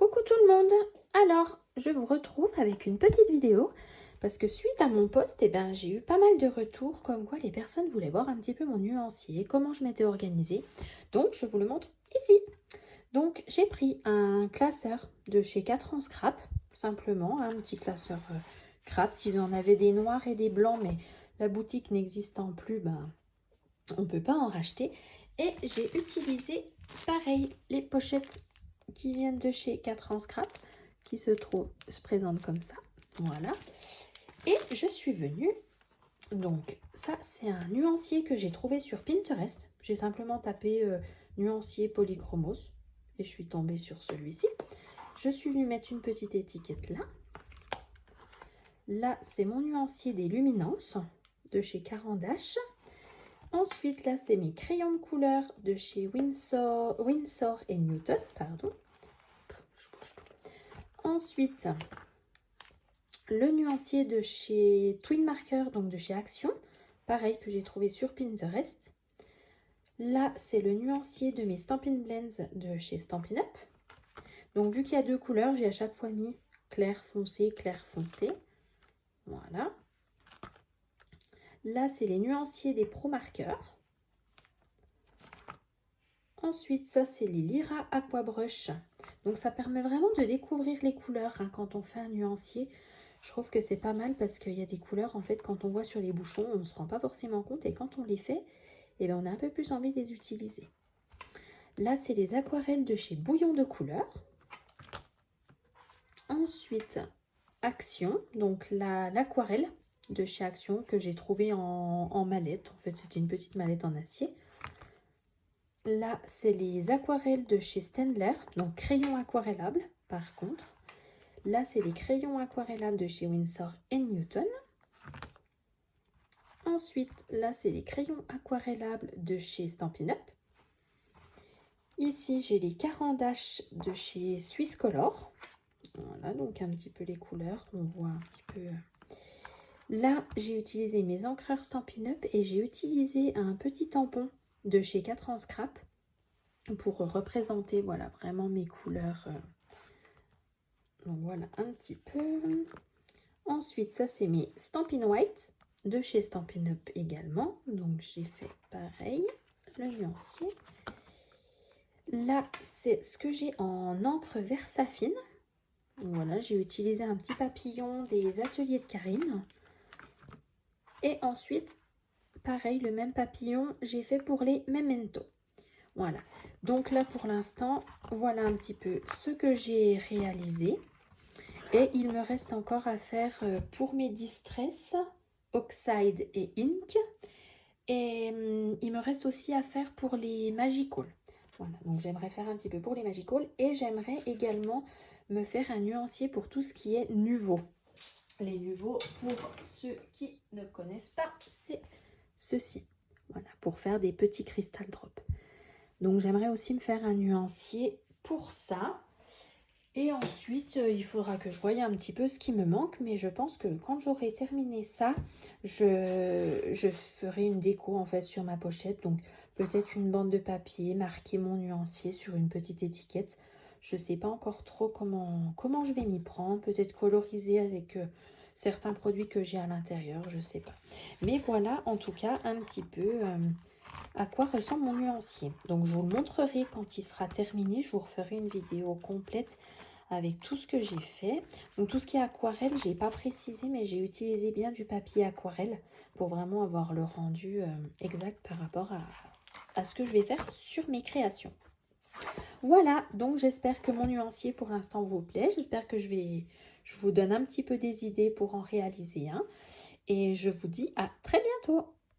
Coucou tout le monde! Alors, je vous retrouve avec une petite vidéo parce que suite à mon post, j'ai eu pas mal de retours comme quoi les personnes voulaient voir un petit peu mon nuancier, comment je m'étais organisée. Donc, je vous le montre ici. Donc, j'ai pris un classeur de chez 4 ans Scrap, simplement, un petit classeur craft. Ils en avaient des noirs et des blancs, mais la boutique n'existant plus, on ne peut pas en racheter. Et j'ai utilisé, pareil, les pochettes qui viennent de chez 4 ans Scrap, qui se présentent comme ça. Voilà. Et je suis venue, donc ça c'est un nuancier que j'ai trouvé sur Pinterest. J'ai simplement tapé nuancier polychromos et je suis tombée sur celui-ci. Je suis venue mettre une petite étiquette là. Là c'est mon nuancier des luminances de chez Caran-d'Ache. Ensuite là c'est mes crayons de couleur de chez Winsor et Newton, pardon. Ensuite, le nuancier de chez Twin Marker, donc de chez Action, pareil que j'ai trouvé sur Pinterest. Là, c'est le nuancier de mes Stampin' Blends de chez Stampin' Up. Donc, vu qu'il y a deux couleurs, j'ai à chaque fois mis clair foncé, clair foncé. Voilà. Là, c'est les nuanciers des Pro Markers. Ensuite, ça, c'est les Lyra Aqua Brush. Donc, ça permet vraiment de découvrir les couleurs quand on fait un nuancier. Je trouve que c'est pas mal parce qu'il y a des couleurs, en fait, quand on voit sur les bouchons, on ne se rend pas forcément compte. Et quand on les fait, on a un peu plus envie de les utiliser. Là, c'est les aquarelles de chez Bouillon de couleurs. Ensuite, Action, donc l'aquarelle de chez Action que j'ai trouvé en mallette. En fait, c'était une petite mallette en acier. Là, c'est les aquarelles de chez Staedtler, donc crayons aquarellables par contre. Là, c'est les crayons aquarellables de chez Winsor et Newton. Ensuite, là, c'est les crayons aquarellables de chez Stampin' Up. Ici, j'ai les Caran-d'Ache de chez Swiss Color. Voilà, donc un petit peu les couleurs. On voit un petit peu. Là, j'ai utilisé mes encreurs Stampin' Up et j'ai utilisé un petit tampon de chez 4 ans Scrap pour représenter, voilà, vraiment mes couleurs. Donc voilà un petit peu. Ensuite, ça c'est mes Stampin' White de chez Stampin' Up également. Donc j'ai fait pareil, le nuancier. Là, c'est ce que j'ai en encre Versafine. Voilà, j'ai utilisé un petit papillon des ateliers de Karine. Et ensuite, pareil, le même papillon, j'ai fait pour les Memento. Voilà, donc là pour l'instant, voilà un petit peu ce que j'ai réalisé. Et il me reste encore à faire pour mes Distress, Oxide et Ink. Et il me reste aussi à faire pour les Magical. Voilà, donc j'aimerais faire un petit peu pour les Magical. Et j'aimerais également me faire un nuancier pour tout ce qui est nouveau. Les nouveaux, pour ceux qui ne connaissent pas, c'est ceci. Voilà, pour faire des petits crystal drop. Donc j'aimerais aussi me faire un nuancier pour ça. Et ensuite, il faudra que je voie un petit peu ce qui me manque. Mais je pense que quand j'aurai terminé ça, je ferai une déco en fait sur ma pochette. Donc peut-être une bande de papier, marquer mon nuancier sur une petite étiquette. Je ne sais pas encore trop comment je vais m'y prendre. Peut-être coloriser avec certains produits que j'ai à l'intérieur. Je ne sais pas. Mais voilà en tout cas un petit peu à quoi ressemble mon nuancier. Donc je vous le montrerai quand il sera terminé. Je vous referai une vidéo complète avec tout ce que j'ai fait. Donc tout ce qui est aquarelle, j'ai pas précisé, mais j'ai utilisé bien du papier aquarelle pour vraiment avoir le rendu exact par rapport à ce que je vais faire sur mes créations. Voilà, donc j'espère que mon nuancier pour l'instant vous plaît. J'espère que je vous donne un petit peu des idées pour en réaliser un. Et je vous dis à très bientôt.